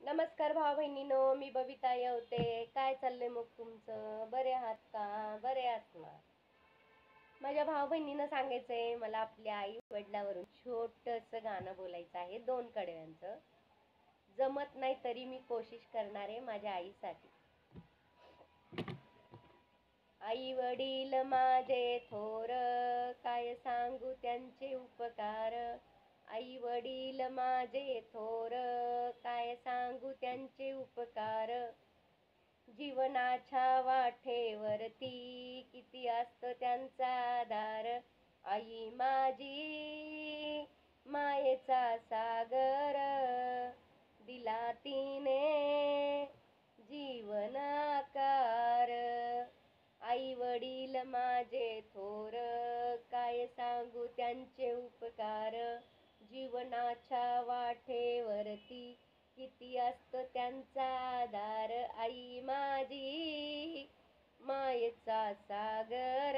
नमस्कार भाऊ बहिणीनो, मी बबिता येवते. काय चाललंय मग तुमचं? बरे आहात का? बरे आहात ना? माझ्या भाऊ बहिणीनं सांगायचंय मला आपल्या आई वडिलावरून छोटंसं गाणं बोलायचं आहे, 2 कडव्यांचं. जमत नाही तरी मी कोशिश करणार आहे माझ्या आईसाठी. आई वडील माझे थोर, काय सांगू त्यांचे उपकार. आई वडील माझे थोर, काय सांगू त्यांचे उपकार. जीवनाच्या वाटेवरती किती असतं त्यांचा आधार. आई माझी मायेचा सागर, दिला तिने जीवन आकार. आई वडील माझे थोर, काय सांगू त्यांचे उपकार. जीवनाच्या वाटेवरती किती असतो त्यांचा आधार. आई माझी मायेचा सागर,